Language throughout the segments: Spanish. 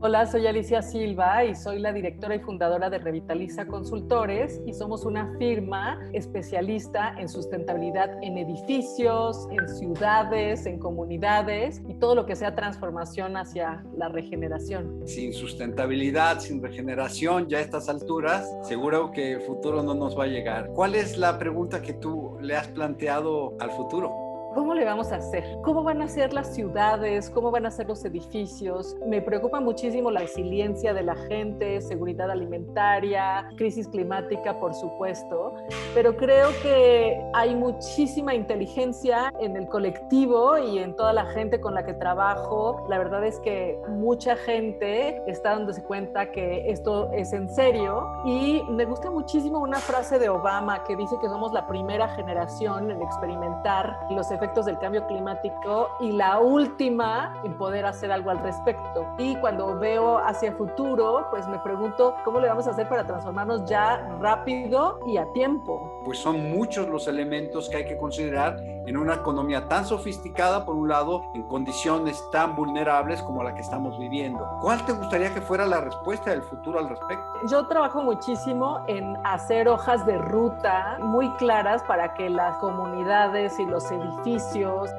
Hola, soy Alicia Silva y soy la directora y fundadora de Revitaliza Consultores y somos una firma especialista en sustentabilidad en edificios, en ciudades, en comunidades y todo lo que sea transformación hacia la regeneración. Sin sustentabilidad, sin regeneración, ya a estas alturas, seguro que el futuro no nos va a llegar. ¿Cuál es la pregunta que tú le has planteado al futuro? ¿Cómo le vamos a hacer? ¿Cómo van a ser las ciudades? ¿Cómo van a ser los edificios? Me preocupa muchísimo la resiliencia de la gente, seguridad alimentaria, crisis climática, por supuesto, pero creo que hay muchísima inteligencia en el colectivo y en toda la gente con la que trabajo. La verdad es que mucha gente está dándose cuenta que esto es en serio y me gusta muchísimo una frase de Obama que dice que somos la primera generación en experimentar los efectos del cambio climático y la última en poder hacer algo al respecto. Y cuando veo hacia el futuro, pues me pregunto cómo le vamos a hacer para transformarnos ya rápido y a tiempo. Pues son muchos los elementos que hay que considerar en una economía tan sofisticada, por un lado, en condiciones tan vulnerables como la que estamos viviendo. ¿Cuál te gustaría que fuera la respuesta del futuro al respecto? Yo trabajo muchísimo en hacer hojas de ruta muy claras para que las comunidades y los edificios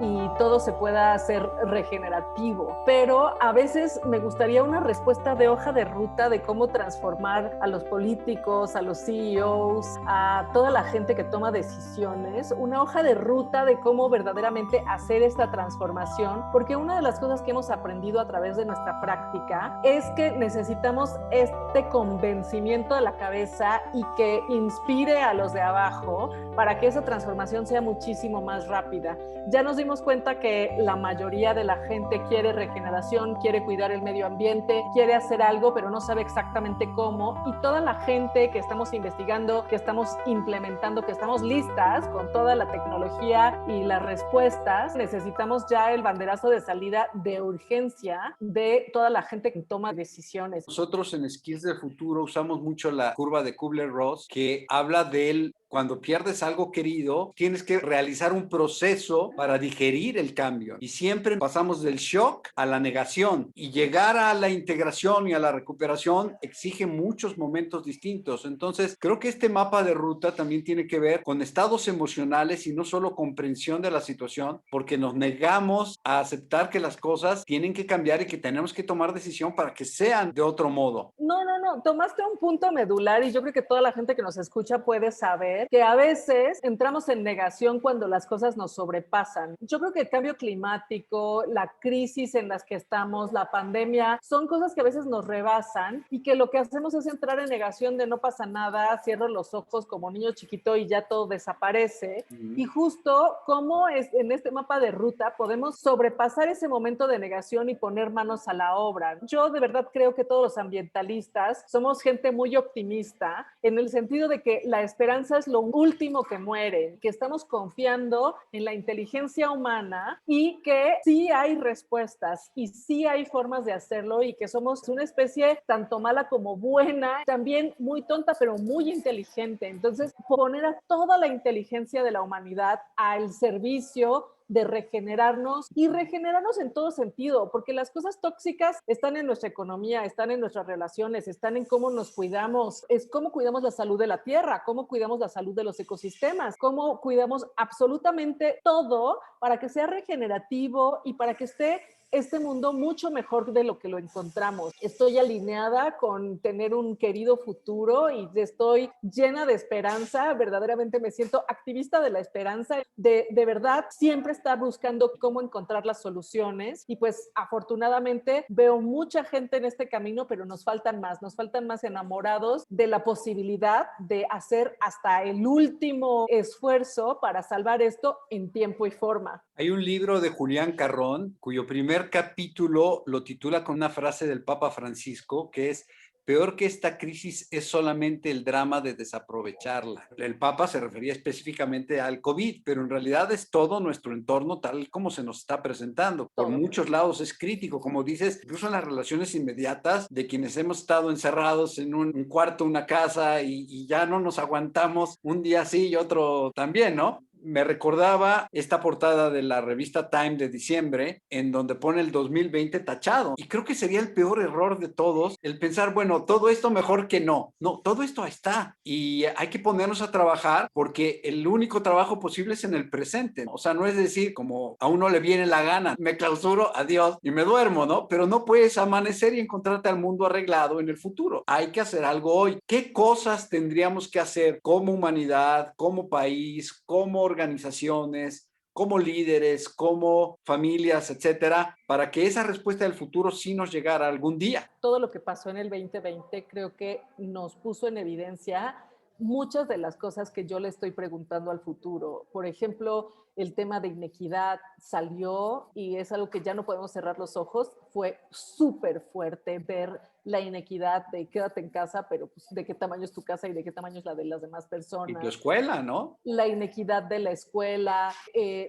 y todo se pueda hacer regenerativo. Pero a veces me gustaría una respuesta de hoja de ruta de cómo transformar a los políticos, a los CEOs, a toda la gente que toma decisiones, una hoja de ruta de cómo verdaderamente hacer esta transformación, porque una de las cosas que hemos aprendido a través de nuestra práctica es que necesitamos este convencimiento de la cabeza y que inspire a los de abajo para que esa transformación sea muchísimo más rápida. Ya nos dimos cuenta que la mayoría de la gente quiere regeneración, quiere cuidar el medio ambiente, quiere hacer algo, pero no sabe exactamente cómo. Y toda la gente que estamos investigando, que estamos implementando, que estamos listas con toda la tecnología y las respuestas, necesitamos ya el banderazo de salida de urgencia de toda la gente que toma decisiones. Nosotros en Skills del Futuro usamos mucho la curva de Kubler-Ross, que habla del cuando pierdes algo querido, tienes que realizar un proceso para digerir el cambio. Y siempre pasamos del shock a la negación. Y llegar a la integración y a la recuperación exige muchos momentos distintos. Entonces, creo que este mapa de ruta también tiene que ver con estados emocionales y no solo comprensión de la situación, porque nos negamos a aceptar que las cosas tienen que cambiar y que tenemos que tomar decisión para que sean de otro modo. No, tomaste un punto medular y yo creo que toda la gente que nos escucha puede saber que a veces entramos en negación cuando las cosas nos sobrepasan. Yo creo que el cambio climático, la crisis en las que estamos, la pandemia, son cosas que a veces nos rebasan y que lo que hacemos es entrar en negación de no pasa nada, cierro los ojos como niño chiquito y ya todo desaparece. Y justo como es en este mapa de ruta podemos sobrepasar ese momento de negación y poner manos a la obra. Yo de verdad creo que todos los ambientalistas somos gente muy optimista en el sentido de que la esperanza es lo último que muere, que estamos confiando en la inteligencia humana y que sí hay respuestas y sí hay formas de hacerlo y que somos una especie tanto mala como buena, también muy tonta pero muy inteligente. Entonces, poner a toda la inteligencia de la humanidad al servicio de regenerarnos y regenerarnos en todo sentido, porque las cosas tóxicas están en nuestra economía, están en nuestras relaciones, están en cómo nos cuidamos, es cómo cuidamos la salud de la tierra, cómo cuidamos la salud de los ecosistemas, cómo cuidamos absolutamente todo para que sea regenerativo y para que esté este mundo mucho mejor de lo que lo encontramos. Estoy alineada con tener un querido futuro y estoy llena de esperanza, verdaderamente me siento activista de la esperanza, de verdad siempre estar buscando cómo encontrar las soluciones y pues afortunadamente veo mucha gente en este camino, pero nos faltan más enamorados de la posibilidad de hacer hasta el último esfuerzo para salvar esto en tiempo y forma. Hay un libro de Julián Carrón, cuyo primer capítulo lo titula con una frase del Papa Francisco, que es: peor que esta crisis es solamente el drama de desaprovecharla. El Papa se refería específicamente al COVID, pero en realidad es todo nuestro entorno tal como se nos está presentando. Por muchos lados es crítico, como dices, incluso en las relaciones inmediatas de quienes hemos estado encerrados en un cuarto, una casa y ya no nos aguantamos un día sí y otro también, ¿no? me recordaba esta portada de la revista Time de diciembre, en donde pone el 2020 tachado. Y creo que sería el peor error de todos el pensar, bueno, todo esto mejor que no. No, todo esto está. Y hay que ponernos a trabajar porque el único trabajo posible es en el presente. O sea, no es decir, como a uno le viene la gana, me clausuro, adiós, y me duermo, ¿no? Pero no puedes amanecer y encontrarte al mundo arreglado en el futuro. Hay que hacer algo hoy. ¿Qué cosas tendríamos que hacer como humanidad, como país, como organizaciones, como líderes, como familias, etcétera, para que esa respuesta del futuro sí nos llegara algún día? Todo lo que pasó en el 2020 creo que nos puso en evidencia muchas de las cosas que yo le estoy preguntando al futuro. Por ejemplo, el tema de inequidad salió y es algo que ya no podemos cerrar los ojos. Fue súper fuerte ver la inequidad de quédate en casa, pero pues, de qué tamaño es tu casa y de qué tamaño es la de las demás Y tu personas. escuela, ¿no? La inequidad de la escuela,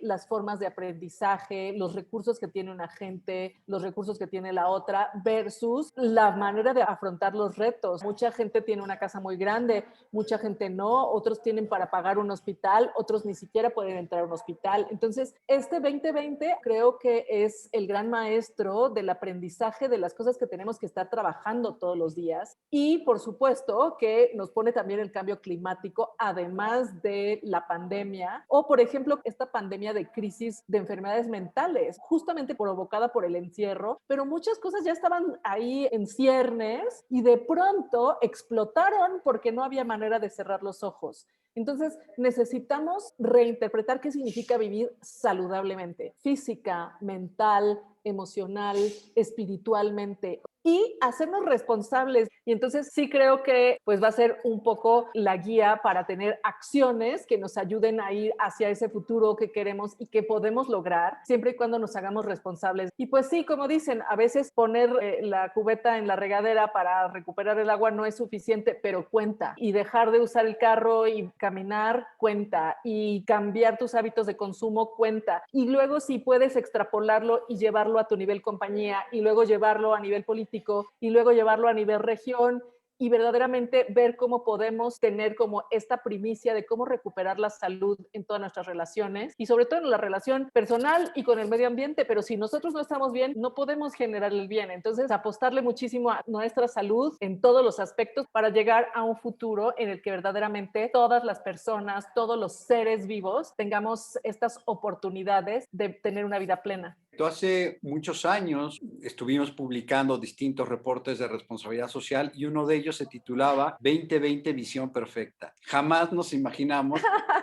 las formas de aprendizaje, los recursos que tiene una gente, los recursos que tiene la otra, versus la manera de afrontar los retos. Mucha gente tiene una casa muy grande, mucha gente no, otros tienen para pagar un hospital, otros ni siquiera pueden entrar a un hospital. Entonces, este 2020 creo que es el gran maestro del aprendizaje de las cosas que tenemos que estar trabajando todos los días. Y por supuesto que nos pone también el cambio climático, además de la pandemia, o por ejemplo, esta pandemia de crisis de enfermedades mentales, justamente provocada por el encierro, pero muchas cosas ya estaban ahí en ciernes y de pronto explotaron porque no había manera de cerrar los ojos. Entonces, necesitamos reinterpretar qué significa vivir saludablemente, física, mental, emocional, espiritualmente, y hacernos responsables. Y entonces sí creo que pues va a ser un poco la guía para tener acciones que nos ayuden a ir hacia ese futuro que queremos y que podemos lograr siempre y cuando nos hagamos responsables. Y pues sí, como dicen, a veces poner la cubeta en la regadera para recuperar el agua no es suficiente, pero cuenta. Y dejar de usar el carro y caminar cuenta. Y cambiar tus hábitos de consumo cuenta. Y luego si puedes extrapolarlo y llevarlo a tu nivel compañía y luego llevarlo a nivel político y luego llevarlo a nivel región y verdaderamente ver cómo podemos tener como esta primicia de cómo recuperar la salud en todas nuestras relaciones y sobre todo en la relación personal y con el medio ambiente, pero si nosotros no estamos bien, no podemos generar el bien. Entonces, apostarle muchísimo a nuestra salud en todos los aspectos para llegar a un futuro en el que verdaderamente todas las personas, todos los seres vivos tengamos estas oportunidades de tener una vida plena. Hace muchos años estuvimos publicando distintos reportes de responsabilidad social y uno de ellos se titulaba 2020 Visión Perfecta. Jamás nos imaginamos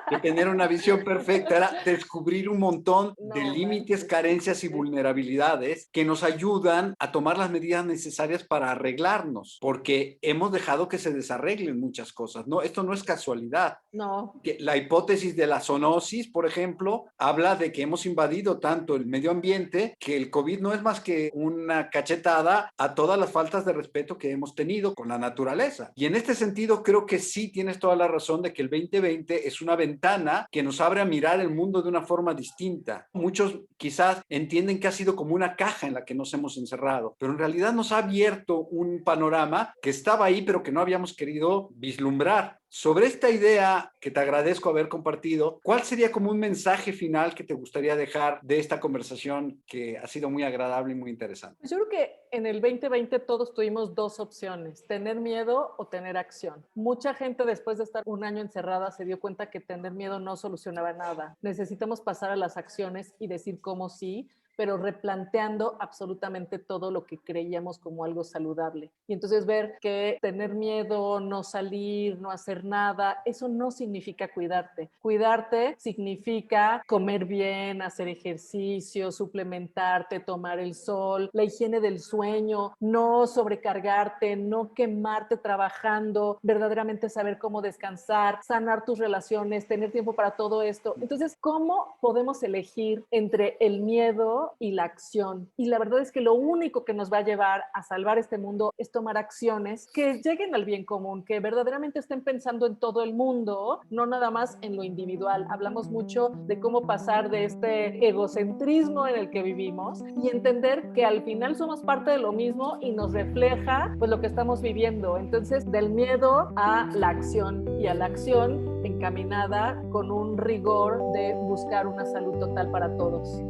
que tener una visión perfecta era descubrir un montón de No límites, manches. carencias y vulnerabilidades que nos ayudan a tomar las medidas necesarias para arreglarnos, porque hemos dejado que se desarreglen muchas cosas, ¿no? Esto no es casualidad. No, La hipótesis de la zoonosis, por ejemplo, habla de que hemos invadido tanto el medio ambiente que el COVID no es más que una cachetada a todas las faltas de respeto que hemos tenido con la naturaleza. Y en este sentido creo que sí tienes toda la razón de que el 2020 es una ventana que nos abre a mirar el mundo de una forma distinta. Muchos quizás entienden que ha sido como una caja en la que nos hemos encerrado, pero en realidad nos ha abierto un panorama que estaba ahí pero que no habíamos querido vislumbrar. Sobre esta idea que te agradezco haber compartido, ¿cuál sería como un mensaje final que te gustaría dejar de esta conversación que ha sido muy agradable y muy interesante? yo creo que en el 2020 todos tuvimos dos opciones, tener miedo o tener acción. Mucha gente después de estar un año encerrada se dio cuenta que tener miedo no solucionaba nada. Necesitamos pasar a las acciones y decir cómo sí, pero replanteando absolutamente todo lo que creíamos como algo saludable. Y entonces ver que tener miedo, no salir, no hacer nada, eso no significa cuidarte. Cuidarte significa comer bien, hacer ejercicio, suplementarte, tomar el sol, la higiene del sueño, no sobrecargarte, no quemarte trabajando, verdaderamente saber cómo descansar, sanar tus relaciones, tener tiempo para todo esto. Entonces, ¿cómo podemos elegir entre el miedo miedo y la acción. Y la verdad es que lo único que nos va a llevar a salvar este mundo es tomar acciones que lleguen al bien común, que verdaderamente estén pensando en todo el mundo, no nada más en lo individual. Hablamos mucho de cómo pasar de este egocentrismo en el que vivimos y entender que al final somos parte de lo mismo y nos refleja pues lo que estamos viviendo. Entonces, del miedo a la acción y a la acción encaminada con un rigor de buscar una salud total para todos.